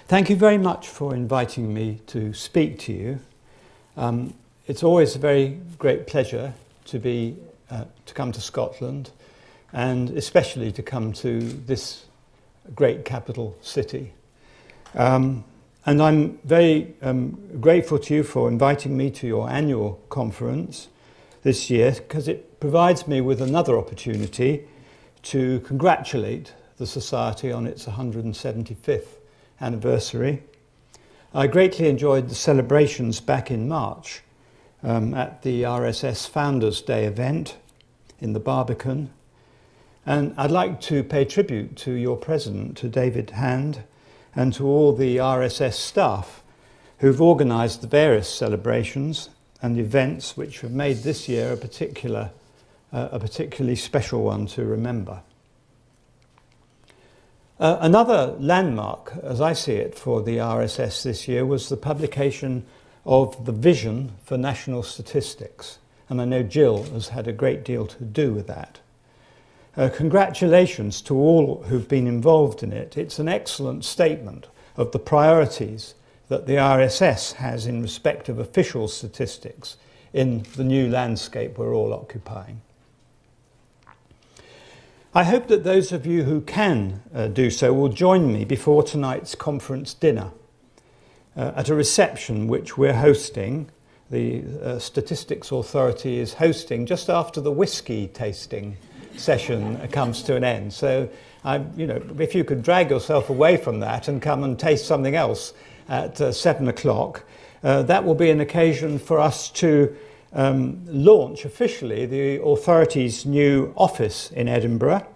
Thank you very much for inviting me to speak to you. It's always a very great pleasure to come to Scotland, and especially to come to this great capital city. And I'm very grateful to you for inviting me to your annual conference this year, because it provides me with another opportunity to congratulate the Society on its 175th anniversary. I greatly enjoyed the celebrations back in March at the RSS Founders Day event in the Barbican. And I'd like to pay tribute to your president, to David Hand, and to all the RSS staff who've organised the various celebrations and events which have made this year a particularly special one to remember. Another landmark, as I see it, for the RSS this year was the publication of the Vision for National Statistics. And I know Jill has had a great deal to do with that. Congratulations to all who've been involved in it. It's an excellent statement of the priorities that the RSS has in respect of official statistics in the new landscape we're all occupying. I hope that those of you who can do so will join me before tonight's conference dinner at a reception which we're hosting. The Statistics Authority is hosting just after the whisky tasting session comes to an end. So, if you could drag yourself away from that and come and taste something else at 7 o'clock, that will be an occasion for us to launch officially the authority's new office in Edinburgh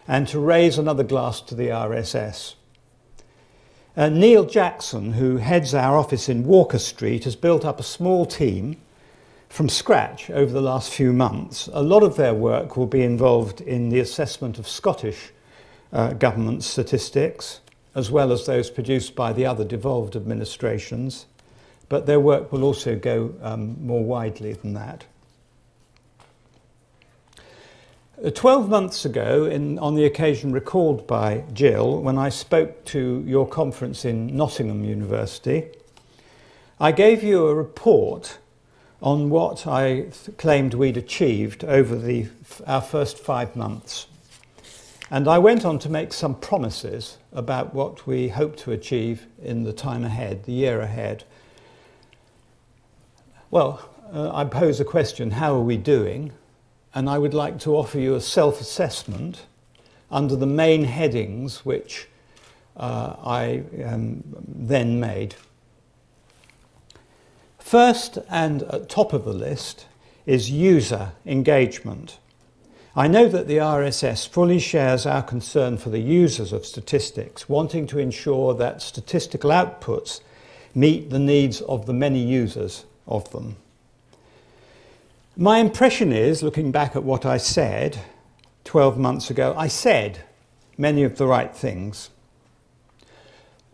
and to raise another glass to the RSS. Neil Jackson, who heads our office in Walker Street, has built up a small team from scratch over the last few months. A lot of their work will be involved in the assessment of Scottish government statistics, as well as those produced by the other devolved administrations. But their work will also go more widely than that. 12 months ago, on the occasion recalled by Jill, when I spoke to your conference in Nottingham University, I gave you a report on what I claimed we'd achieved over our first 5 months. And I went on to make some promises about what we hope to achieve in the time ahead, the year ahead. Well, I pose a question, how are we doing? And I would like to offer you a self-assessment under the main headings which I then made. First and at top of the list is user engagement. I know that the RSS fully shares our concern for the users of statistics, wanting to ensure that statistical outputs meet the needs of the many users of them. My impression is, looking back at what I said 12 months ago, I said many of the right things.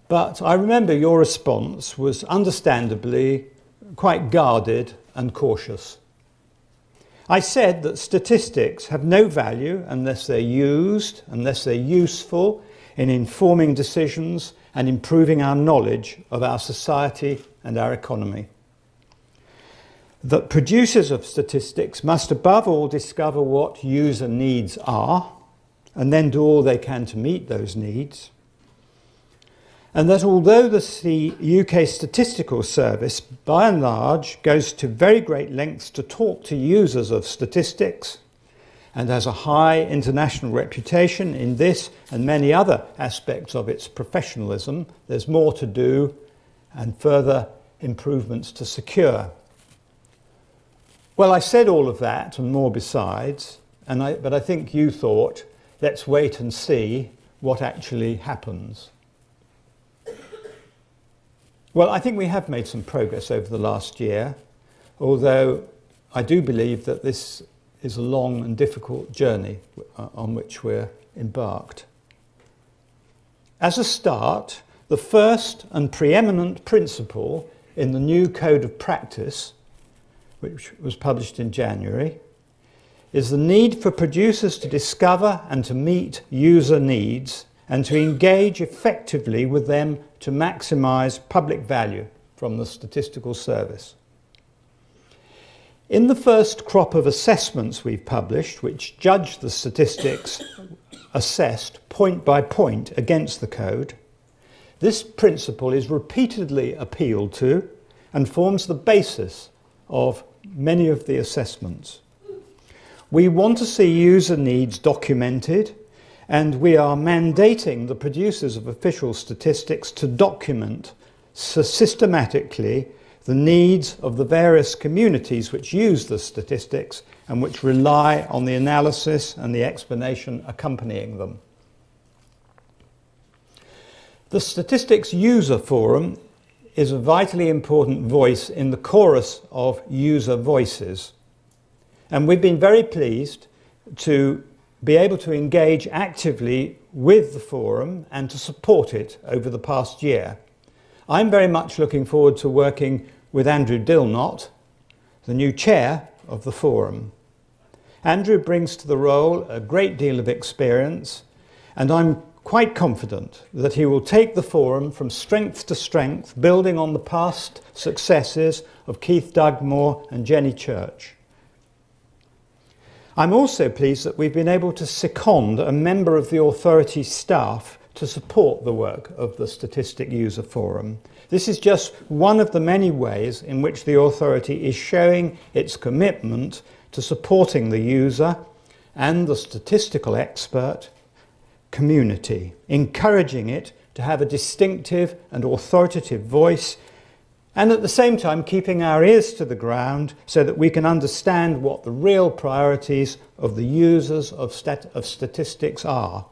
But I remember your response was understandably quite guarded and cautious. I said that statistics have no value unless they're used, unless they're useful in informing decisions and improving our knowledge of our society and our economy. That producers of statistics must above all discover what user needs are and then do all they can to meet those needs. And that although the UK Statistical Service, by and large, goes to very great lengths to talk to users of statistics and has a high international reputation in this and many other aspects of its professionalism, there's more to do and further improvements to secure. Well, I said all of that and more besides, but I think you thought, let's wait and see what actually happens. Well, I think we have made some progress over the last year, although I do believe that this is a long and difficult journey on which we're embarked. As a start, the first and preeminent principle in the new Code of Practice, which was published in January, is the need for producers to discover and to meet user needs and to engage effectively with them to maximise public value from the statistical service. In the first crop of assessments we've published, which judge the statistics assessed point by point against the code, this principle is repeatedly appealed to and forms the basis of many of the assessments. We want to see user needs documented, and we are mandating the producers of official statistics to document systematically the needs of the various communities which use the statistics and which rely on the analysis and the explanation accompanying them. The Statistics User Forum is a vitally important voice in the chorus of user voices, and we've been very pleased to be able to engage actively with the forum and to support it over the past year. I'm very much looking forward to working with Andrew Dilnott, the new chair of the forum. Andrew brings to the role a great deal of experience, and I'm quite confident that he will take the forum from strength to strength, building on the past successes of Keith Dugmore and Jenny Church. I'm also pleased that we've been able to second a member of the authority staff to support the work of the Statistic User Forum. This is just one of the many ways in which the authority is showing its commitment to supporting the user and the statistical expert community, encouraging it to have a distinctive and authoritative voice, and at the same time keeping our ears to the ground so that we can understand what the real priorities of the users of statistics are.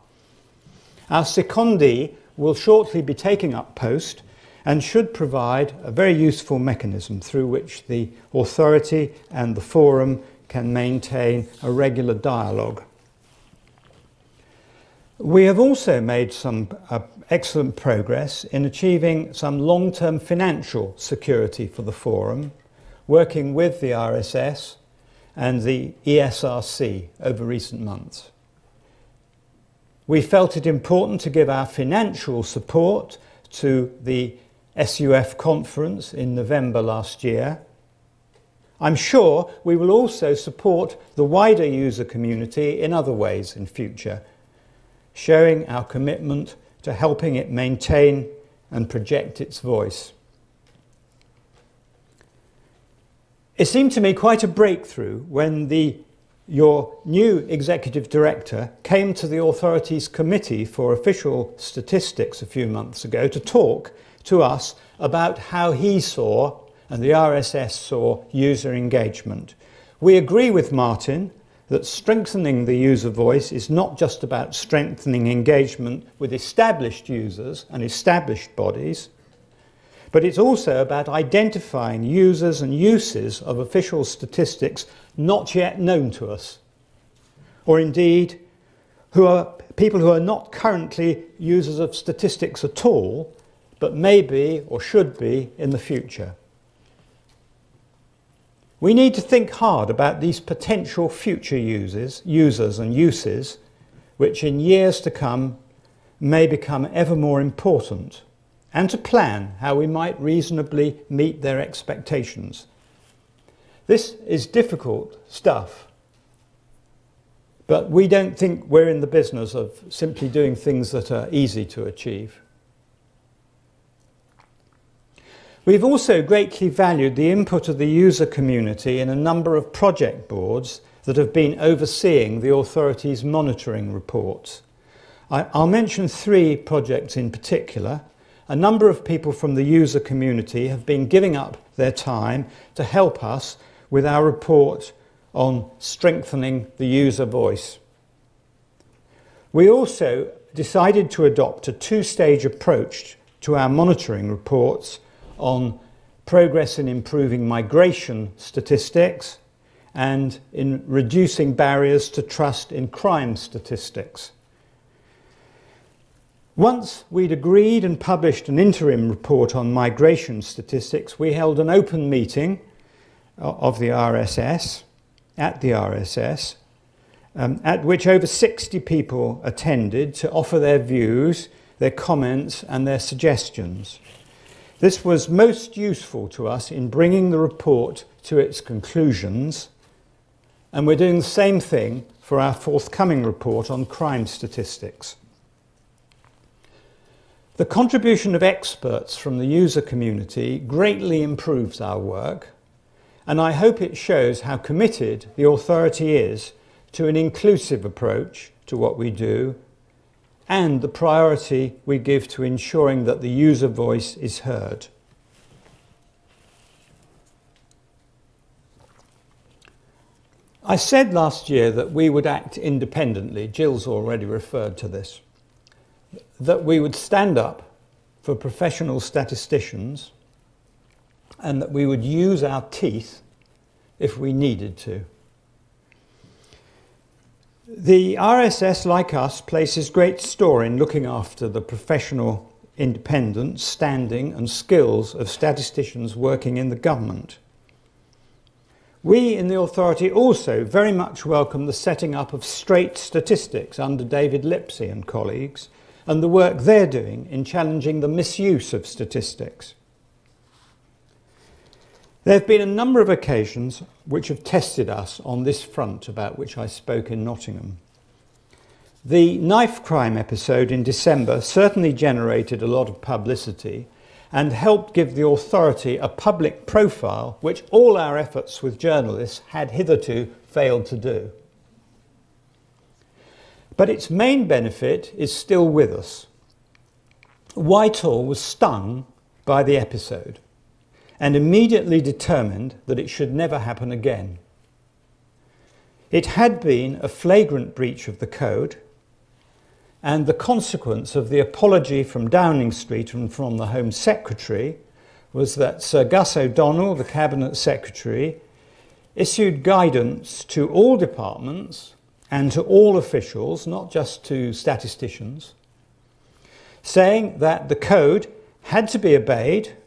Our secondee will shortly be taking up post and should provide a very useful mechanism through which the authority and the forum can maintain a regular dialogue. We have also made some excellent progress in achieving some long-term financial security for the forum, working with the RSS and the ESRC over recent months. We felt it important to give our financial support to the SUF conference in November last year. I'm sure we will also support the wider user community in other ways in future, showing our commitment to helping it maintain and project its voice. It seemed to me quite a breakthrough when your new executive director came to the authority's committee for official statistics a few months ago to talk to us about how he saw and the RSS saw user engagement. We agree with Martin that strengthening the user voice is not just about strengthening engagement with established users and established bodies, but it's also about identifying users and uses of official statistics not yet known to us, or indeed people who are not currently users of statistics at all, but may be or should be in the future. We need to think hard about these potential future users and uses, which in years to come may become ever more important, and to plan how we might reasonably meet their expectations. This is difficult stuff, but we don't think we're in the business of simply doing things that are easy to achieve. We've also greatly valued the input of the user community in a number of project boards that have been overseeing the authority's monitoring reports. I'll mention 3 projects in particular. A number of people from the user community have been giving up their time to help us with our report on strengthening the user voice. We also decided to adopt a 2-stage approach to our monitoring reports on progress in improving migration statistics and in reducing barriers to trust in crime statistics. Once we'd agreed and published an interim report on migration statistics, we held an open meeting of the RSS, at the RSS, at which over 60 people attended to offer their views, their comments and their suggestions. This was most useful to us in bringing the report to its conclusions, and we're doing the same thing for our forthcoming report on crime statistics. The contribution of experts from the user community greatly improves our work, and I hope it shows how committed the authority is to an inclusive approach to what we do and the priority we give to ensuring that the user voice is heard. I said last year that we would act independently. Jill's already referred to this. That we would stand up for professional statisticians and that we would use our teeth if we needed to. The RSS, like us, places great store in looking after the professional independence, standing and skills of statisticians working in the government. We in the authority also very much welcome the setting up of Straight Statistics under David Lipsey and colleagues, and the work they're doing in challenging the misuse of statistics. There have been a number of occasions which have tested us on this front about which I spoke in Nottingham. The knife crime episode in December certainly generated a lot of publicity and helped give the authority a public profile which all our efforts with journalists had hitherto failed to do. But its main benefit is still with us. Whitehall was stung by the episode and immediately determined that it should never happen again. It had been a flagrant breach of the code, and the consequence of the apology from Downing Street and from the Home Secretary was that Sir Gus O'Donnell, the Cabinet Secretary, issued guidance to all departments and to all officials, not just to statisticians, saying that the code had to be obeyed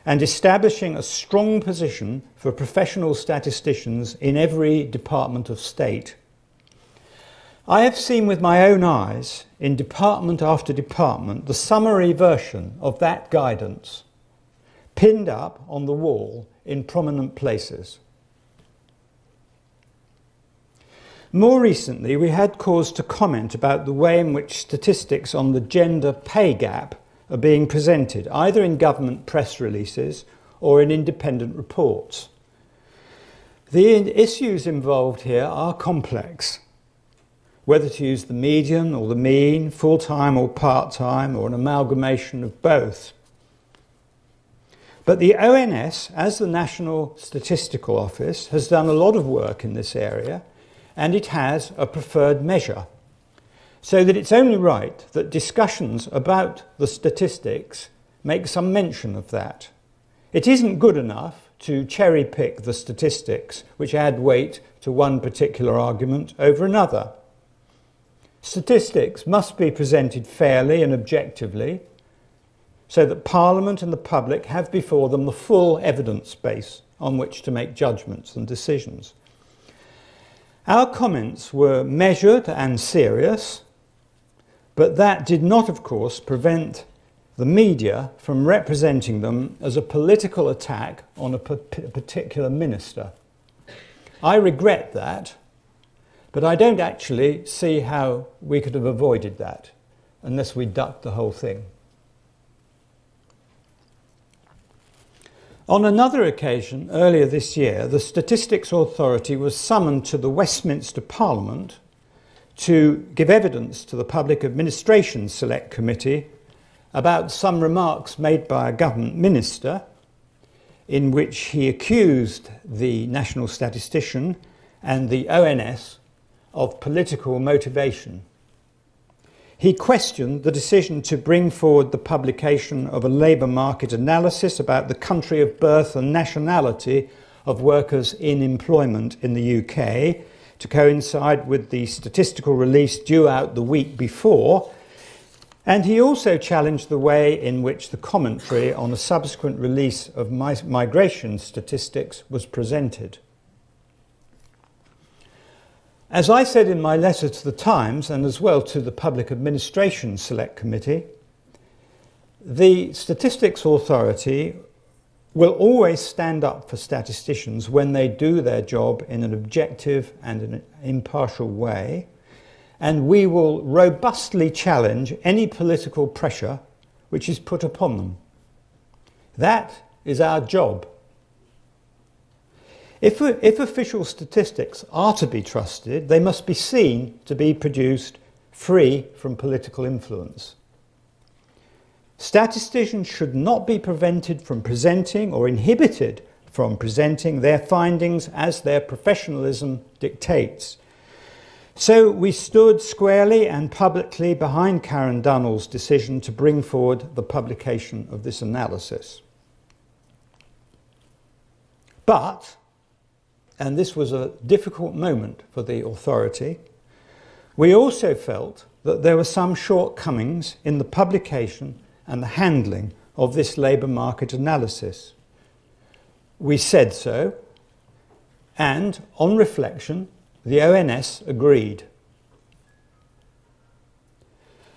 and establishing a strong position for professional statisticians in every department of state. I have seen with my own eyes, in department after department, the summary version of that guidance pinned up on the wall in prominent places. More recently, we had cause to comment about the way in which statistics on the gender pay gap are being presented, either in government press releases or in independent reports. The issues involved here are complex. Whether to use the median or the mean, full-time or part-time, or an amalgamation of both. But the ONS, as the National Statistical Office, has done a lot of work in this area, and it has a preferred measure, so that it's only right that discussions about the statistics make some mention of that. It isn't good enough to cherry-pick the statistics which add weight to one particular argument over another. Statistics must be presented fairly and objectively, so that Parliament and the public have before them the full evidence base on which to make judgments and decisions. Our comments were measured and serious, but that did not, of course, prevent the media from representing them as a political attack on a particular minister. I regret that, but I don't actually see how we could have avoided that unless we ducked the whole thing. On another occasion, earlier this year, the Statistics Authority was summoned to the Westminster Parliament to give evidence to the Public Administration Select Committee about some remarks made by a government minister in which he accused the national statistician and the ONS of political motivation. He questioned the decision to bring forward the publication of a labour market analysis about the country of birth and nationality of workers in employment in the UK to coincide with the statistical release due out the week before. And he also challenged the way in which the commentary on a subsequent release of migration statistics was presented. As I said in my letter to the Times and as well to the Public Administration Select Committee, the Statistics Authority will always stand up for statisticians when they do their job in an objective and an impartial way, and we will robustly challenge any political pressure which is put upon them. That is our job. If official statistics are to be trusted, they must be seen to be produced free from political influence. Statisticians should not be prevented from presenting or inhibited from presenting their findings as their professionalism dictates. So we stood squarely and publicly behind Karen Dunnell's decision to bring forward the publication of this analysis. But, and this was a difficult moment for the authority, we also felt that there were some shortcomings in the publication and the handling of this labour market analysis. We said so, and on reflection, the ONS agreed.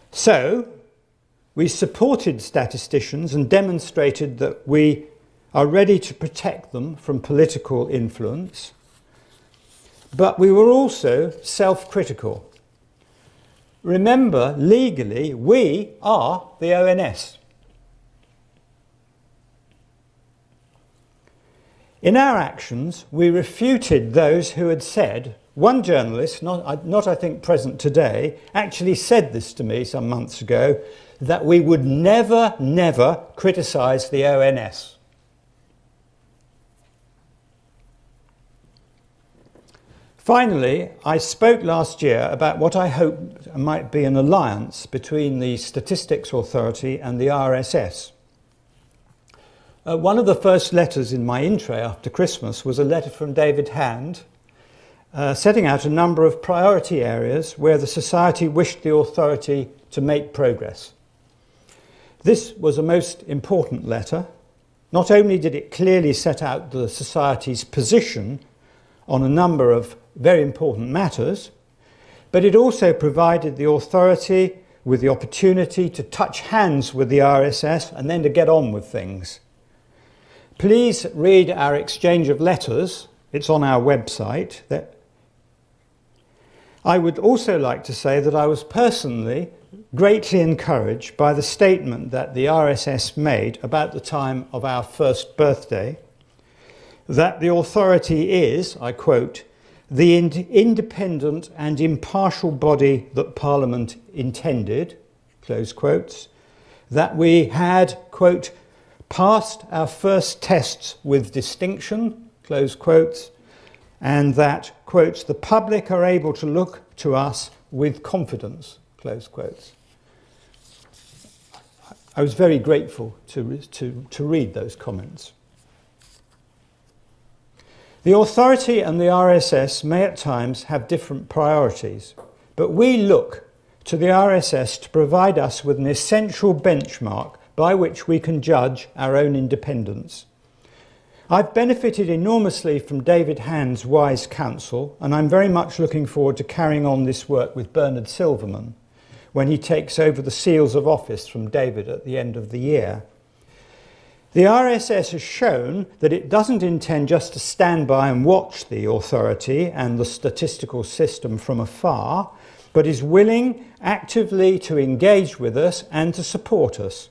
So, we supported statisticians and demonstrated that we are ready to protect them from political influence, but we were also self-critical. Remember, legally, we are the ONS. In our actions, we refuted those who had said, one journalist, not I think present today, actually said this to me some months ago, that we would never criticise the ONS. Finally, I spoke last year about what I hoped might be an alliance between the Statistics Authority and the RSS. One of the first letters in my intro after Christmas was a letter from David Hand, setting out a number of priority areas where the Society wished the authority to make progress. This was a most important letter. Not only did it clearly set out the Society's position on a number of very important matters, but it also provided the authority with the opportunity to touch hands with the RSS and then to get on with things. Please read our exchange of letters. It's on our website. I would also like to say that I was personally greatly encouraged by the statement that the RSS made about the time of our first birthday, that the authority is, I quote, the independent and impartial body that Parliament intended, close quotes, that we had, quote, passed our first tests with distinction, close quotes, and that, quote, the public are able to look to us with confidence, close quotes. I was very grateful to read those comments. The authority and the RSS may at times have different priorities, but we look to the RSS to provide us with an essential benchmark by which we can judge our own independence. I've benefited enormously from David Hand's wise counsel, and I'm very much looking forward to carrying on this work with Bernard Silverman when he takes over the seals of office from David at the end of the year. The RSS has shown that it doesn't intend just to stand by and watch the authority and the statistical system from afar, but is willing actively to engage with us and to support us,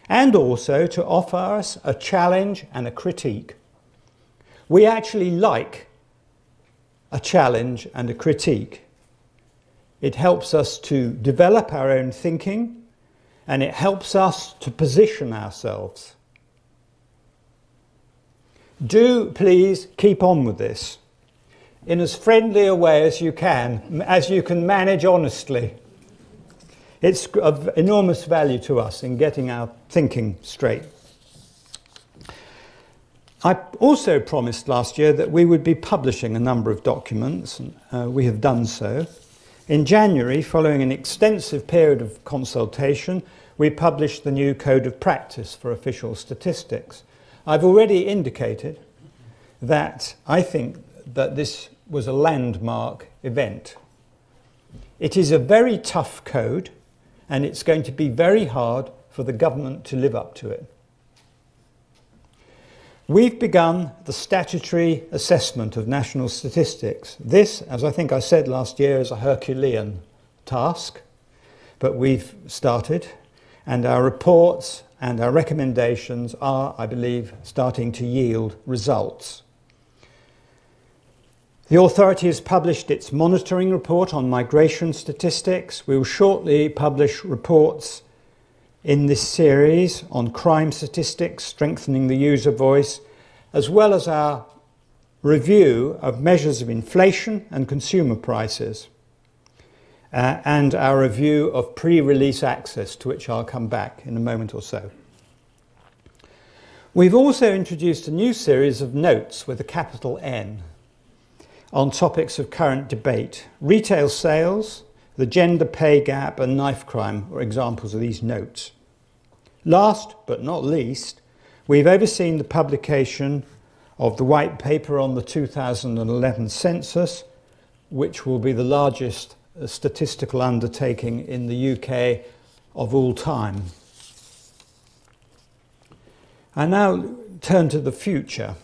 and also to offer us a challenge and a critique. We actually like a challenge and a critique. It helps us to develop our own thinking, and it helps us to position ourselves. Do please keep on with this in as friendly a way as you can manage honestly. It's of enormous value to us in getting our thinking straight. I also promised last year that we would be publishing a number of documents, and we have done so. In January, following an extensive period of consultation, we published the new Code of Practice for Official Statistics. I've already indicated that I think that this was a landmark event. It is a very tough code, and it's going to be very hard for the government to live up to it. We've begun the statutory assessment of national statistics. This, as I think I said last year, is a Herculean task, but we've started, and our reports and our recommendations are, I believe, starting to yield results. The authority has published its monitoring report on migration statistics. We will shortly publish reports in this series on crime statistics, strengthening the user voice, as well as our review of measures of inflation and consumer prices, and our review of pre-release access, to which I'll come back in a moment or so. We've also introduced a new series of notes with a capital N on topics of current debate. Retail sales, the gender pay gap and knife crime are examples of these notes. Last but not least, we've overseen the publication of the white paper on the 2011 census, which will be the largest statistical undertaking in the UK of all time. I now turn to the future.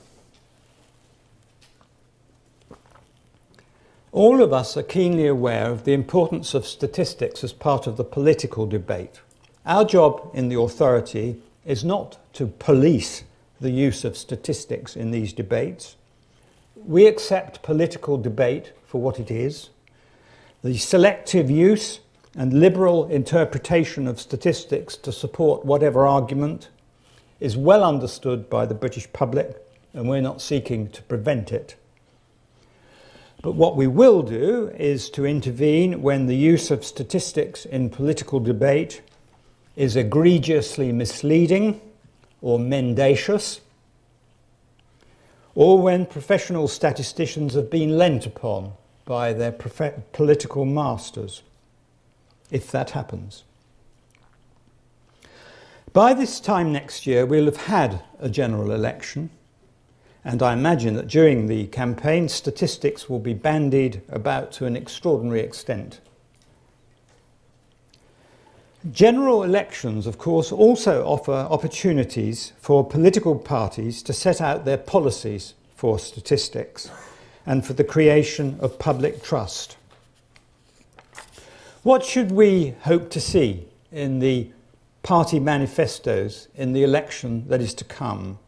All of us are keenly aware of the importance of statistics as part of the political debate. Our job in the authority is not to police the use of statistics in these debates. We accept political debate for what it is. The selective use and liberal interpretation of statistics to support whatever argument is well understood by the British public, and we're not seeking to prevent it. But what we will do is to intervene when the use of statistics in political debate is egregiously misleading or mendacious, or when professional statisticians have been lent upon by their political masters, if that happens. By this time next year, we'll have had a general election, and I imagine that during the campaign, statistics will be bandied about to an extraordinary extent. General elections, of course, also offer opportunities for political parties to set out their policies for statistics and for the creation of public trust. What should we hope to see in the party manifestos in the election that is to come?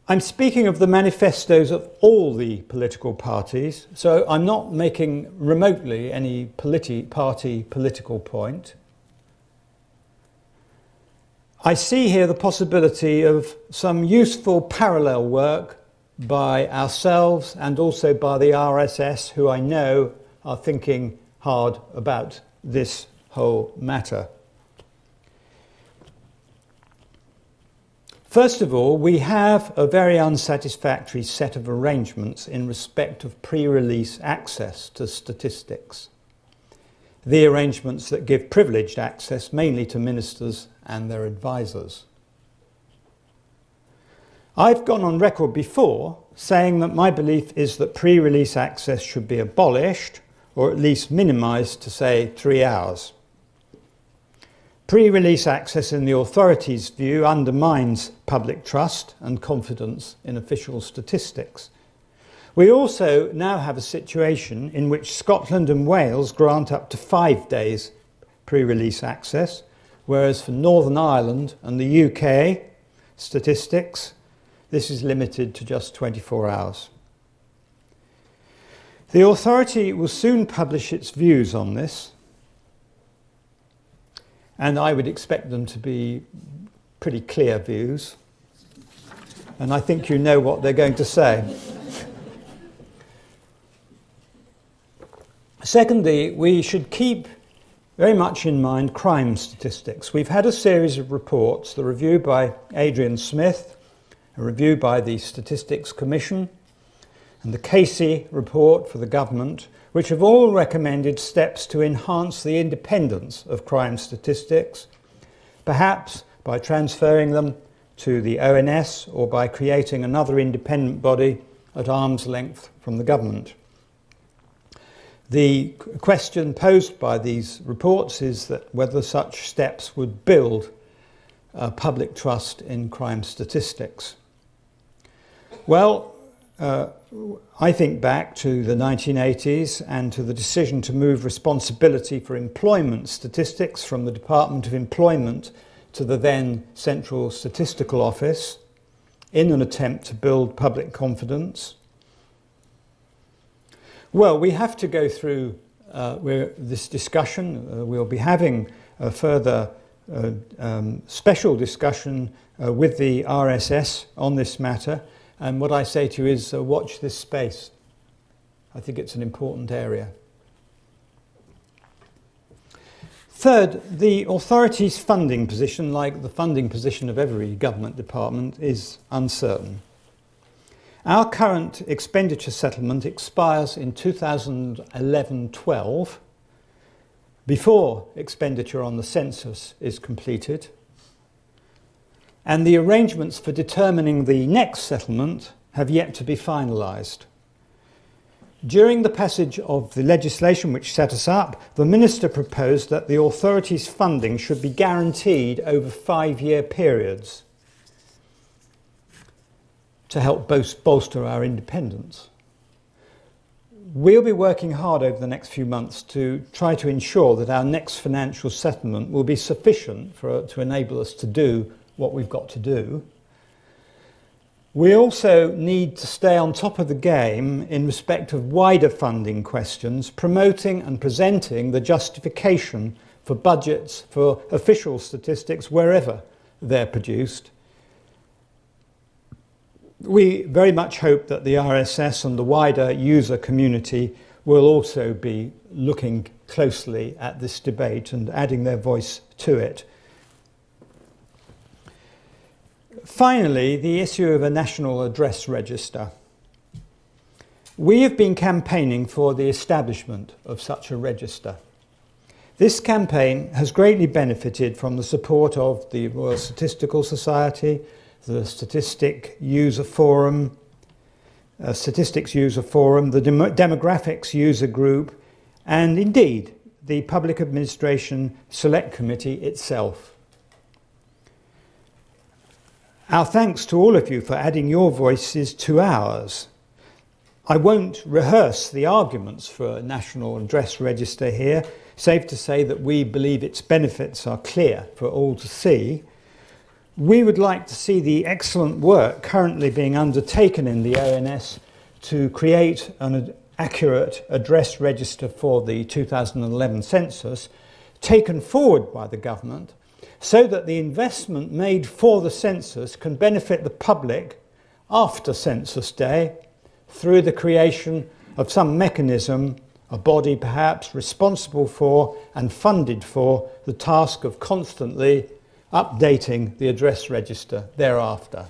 I'm speaking of the manifestos of all the political parties, so I'm not making remotely any party political point. I see here the possibility of some useful parallel work by ourselves and also by the RSS, who I know are thinking hard about this whole matter. First of all, we have a very unsatisfactory set of arrangements in respect of pre-release access to statistics. The arrangements that give privileged access mainly to ministers and their advisors. I've gone on record before saying that my belief is that pre-release access should be abolished, or at least minimised to, say, 3 hours. Pre-release access in the authorities' view undermines public trust and confidence in official statistics. We also now have a situation in which Scotland and Wales grant up to 5 days pre-release access, whereas for Northern Ireland and the UK statistics, this is limited to just 24 hours. The authority will soon publish its views on this, and I would expect them to be pretty clear views. And I think you know what they're going to say. Secondly, we should keep very much in mind crime statistics. We've had a series of reports, the review by Adrian Smith, a review by the Statistics Commission, and the Casey report for the government, which have all recommended steps to enhance the independence of crime statistics, perhaps by transferring them to the ONS or by creating another independent body at arm's length from the government. The question posed by these reports is that whether such steps would build public trust in crime statistics. Well, I think back to the 1980s and to the decision to move responsibility for employment statistics from the Department of Employment to the then Central Statistical Office in an attempt to build public confidence. Well, we have to go through this discussion. We'll be having a further special discussion with the RSS on this matter. And what I say to you is watch this space. I think it's an important area. Third, the authorities' funding position, like the funding position of every government department, is uncertain. Our current expenditure settlement expires in 2011-12, before expenditure on the census is completed, and the arrangements for determining the next settlement have yet to be finalised. During the passage of the legislation which set us up, the Minister proposed that the authorities' funding should be guaranteed over 5-year periods to help bolster our independence. We'll be working hard over the next few months to try to ensure that our next financial settlement will be sufficient to enable us to do what we've got to do. We also need to stay on top of the game in respect of wider funding questions, promoting and presenting the justification for budgets for official statistics wherever they're produced. We very much hope that the RSS and the wider user community will also be looking closely at this debate and adding their voice to it. Finally, the issue of a national address register. We have been campaigning for the establishment of such a register. This campaign has greatly benefited from the support of the Royal Statistical Society, the Statistics User Forum, the Demographics User Group, and indeed the Public Administration Select Committee itself. Our thanks to all of you for adding your voices to ours. I won't rehearse the arguments for a national address register here, save to say that we believe its benefits are clear for all to see. We would like to see the excellent work currently being undertaken in the ONS to create an accurate address register for the 2011 census taken forward by the government, so that the investment made for the census can benefit the public after Census Day through the creation of some mechanism, a body perhaps responsible for and funded for the task of constantly updating the address register thereafter.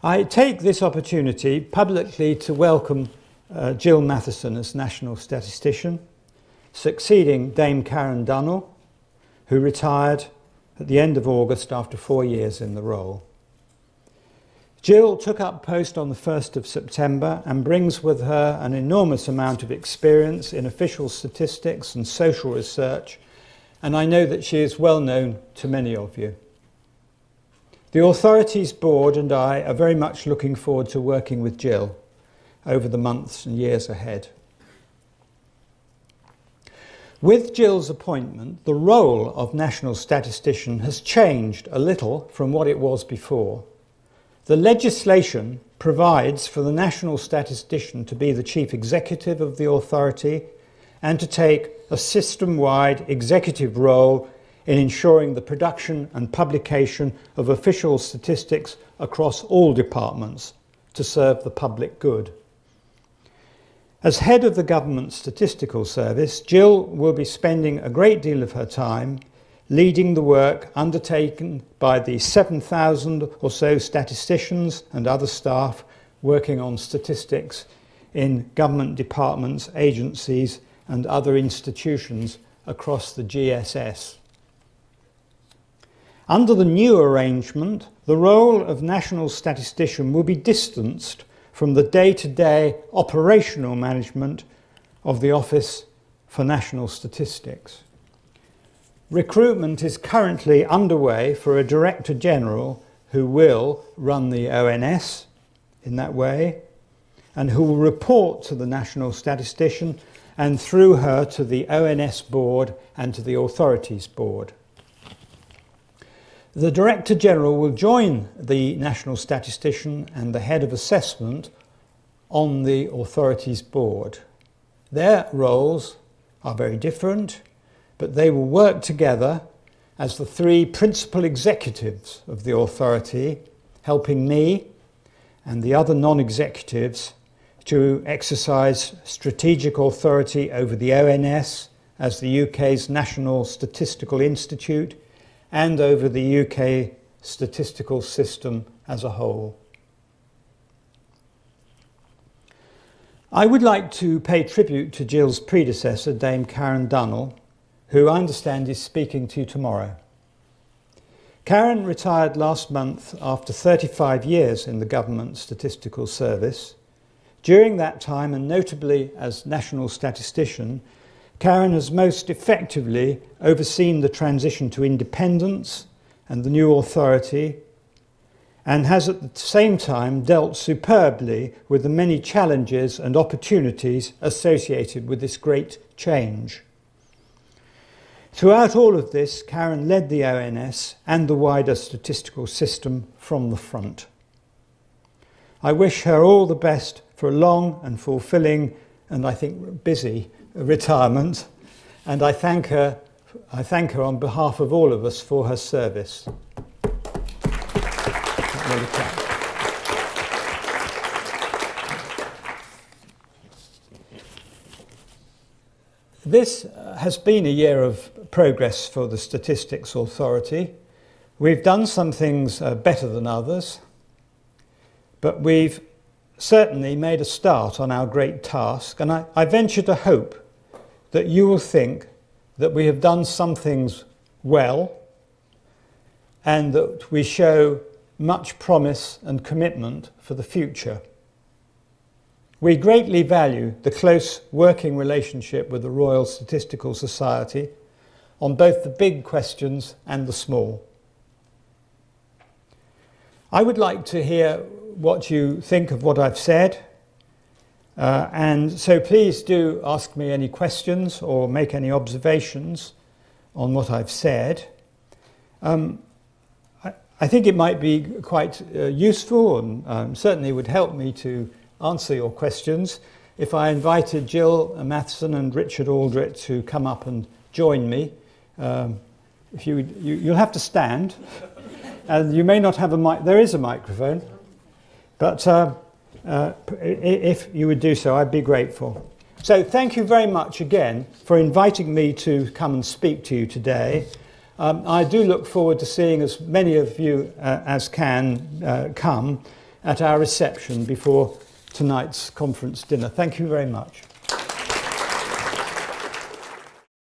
I take this opportunity publicly to welcome Jill Matheson as National Statistician, succeeding Dame Karen Dunnell, who retired at the end of August after 4 years in the role. Jill took up post on the 1st of September and brings with her an enormous amount of experience in official statistics and social research, and I know that she is well known to many of you. The Authorities Board and I are very much looking forward to working with Jill over the months and years ahead. With Jill's appointment, the role of National Statistician has changed a little from what it was before. The legislation provides for the National Statistician to be the Chief Executive of the authority and to take a system-wide executive role in ensuring the production and publication of official statistics across all departments to serve the public good. As head of the Government Statistical Service, Jill will be spending a great deal of her time leading the work undertaken by the 7,000 or so statisticians and other staff working on statistics in government departments, agencies and other institutions across the GSS. Under the new arrangement, the role of National Statistician will be distanced from the day-to-day operational management of the Office for National Statistics. Recruitment is currently underway for a Director General who will run the ONS in that way, and who will report to the National Statistician and through her to the ONS Board and to the Authorities Board. The Director General will join the National Statistician and the Head of Assessment on the Authorities Board. Their roles are very different, but they will work together as the three principal executives of the authority, helping me and the other non-executives to exercise strategic authority over the ONS as the UK's National Statistical Institute and over the UK statistical system as a whole. I would like to pay tribute to Jill's predecessor, Dame Karen Dunnell, who I understand is speaking to you tomorrow. Karen retired last month after 35 years in the Government Statistical Service. During that time, and notably as National Statistician, Karen has most effectively overseen the transition to independence and the new authority, and has at the same time dealt superbly with the many challenges and opportunities associated with this great change. Throughout all of this, Karen led the ONS and the wider statistical system from the front. I wish her all the best for a long and fulfilling, and I think busy, retirement, and I thank her on behalf of all of us for her service. This has been a year of progress for the Statistics Authority. We've done some things better than others, but we've certainly made a start on our great task, and I venture to hope that you will think that we have done some things well and that we show much promise and commitment for the future. We greatly value the close working relationship with the Royal Statistical Society on both the big questions and the small. I would like to hear what you think of what I've said, and so please do ask me any questions or make any observations on what I've said. I think it might be quite useful and certainly would help me to answer your questions if I invited Jill Matheson and Richard Aldrich to come up and join me. If you'll have to stand, and you may not have a mic. There is a microphone, but if you would do so, I'd be grateful. So thank you very much again for inviting me to come and speak to you today. I do look forward to seeing as many of you as can come at our reception before tonight's conference dinner. Thank you very much.